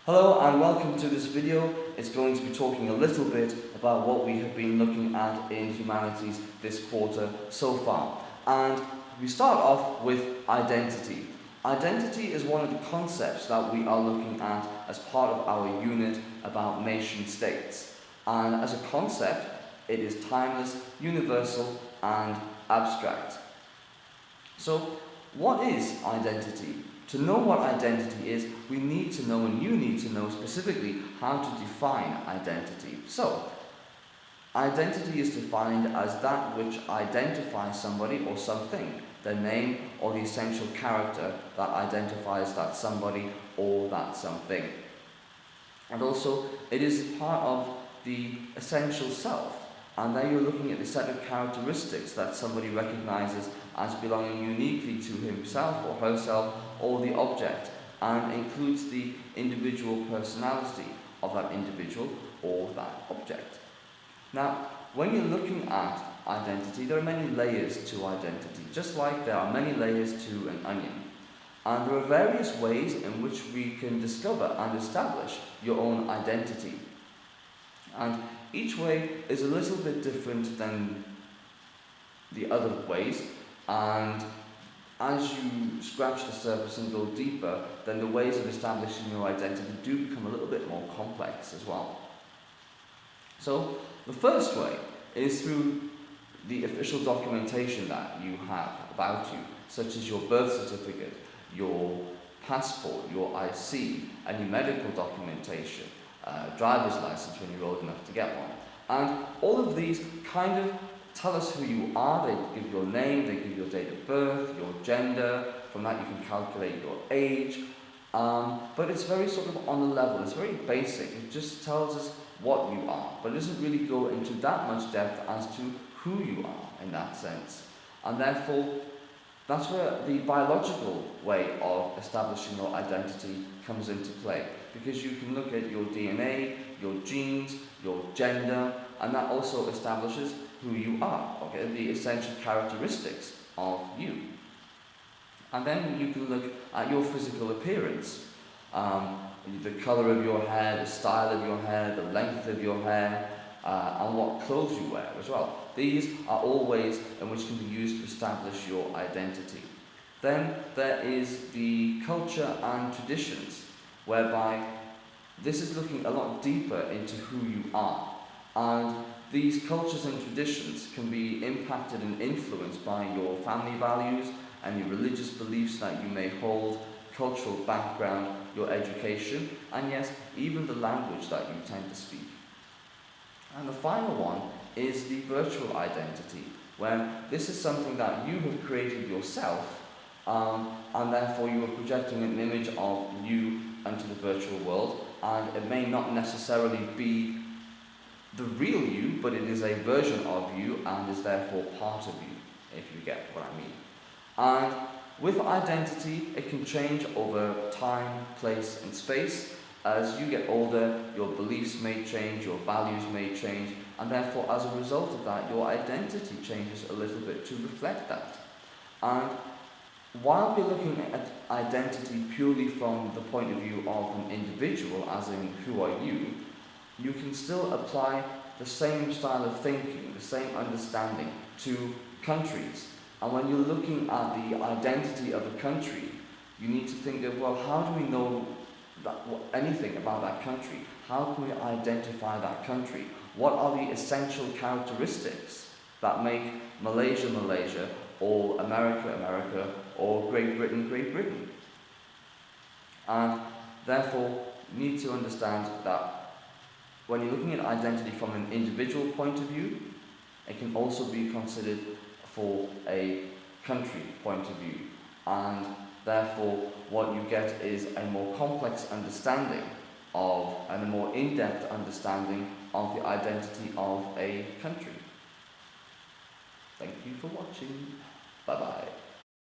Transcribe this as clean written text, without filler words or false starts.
Hello and welcome to this video. It's going to be talking a little bit about what we have been looking at in humanities this quarter so far. And we start off with identity. Identity is one of the concepts that we are looking at as part of our unit about nation states. And as a concept, it is timeless, universal and abstract. So, what is identity? To know what identity is, we need to know, and you need to know specifically, how to define identity. So, identity is defined as that which identifies somebody or something, their name or the essential character that identifies that somebody or that something. And also, it is part of the essential self. And there you're looking at the set of characteristics that somebody recognizes as belonging uniquely to himself or herself or the object, and includes the individual personality of that individual or that object. Now, when you're looking at identity, there are many layers to identity, just like there are many layers to an onion. And there are various ways in which we can discover and establish your own identity. And each way is a little bit different than the other ways, and as you scratch the surface and go deeper, then the ways of establishing your identity do become a little bit more complex as well. So, the first way is through the official documentation that you have about you, such as your birth certificate, your passport, your IC, any medical documentation, driver's license when you're old enough to get one. And all of these kind of tell us who you are. They give your name, they give your date of birth, your gender. From that you can calculate your age. But it's very sort of on the level, it's very basic. It just tells us what you are, but it doesn't really go into that much depth as to who you are in that sense. And therefore, that's where the biological way of establishing your identity comes into play, because you can look at your DNA, your genes, your gender, and that also establishes who you are, okay, the essential characteristics of you. And then you can look at your physical appearance, the colour of your hair, the style of your hair, the length of your hair, and what clothes you wear as well. These are all ways in which can be used to establish your identity. Then there is the culture and traditions, whereby this is looking a lot deeper into who you are. And these cultures and traditions can be impacted and influenced by your family values and your religious beliefs that you may hold, cultural background, your education, and yes, even the language that you tend to speak. And the final one is the virtual identity, where this is something that you have created yourself, and therefore you are projecting an image of you into the virtual world, and it may not necessarily be the real you, but it is a version of you and is therefore part of you, if you get what I mean. And with identity, it can change over time, place and space. As you get older, your beliefs may change, your values may change, and therefore as a result of that, your identity changes a little bit to reflect that. And while we're looking at identity purely from the point of view of an individual, as in who are you, you can still apply the same style of thinking, the same understanding to countries. And when you're looking at the identity of a country, you need to think of, well, how do we know anything about that country? How can we identify that country? What are the essential characteristics that make Malaysia, Malaysia, or America, America, or Great Britain, Great Britain? And therefore, you need to understand that when you're looking at identity from an individual point of view, it can also be considered for a country point of view. And therefore, what you get is a more complex understanding of, and a more in-depth understanding of the identity of a country. Thank you for watching. Bye-bye.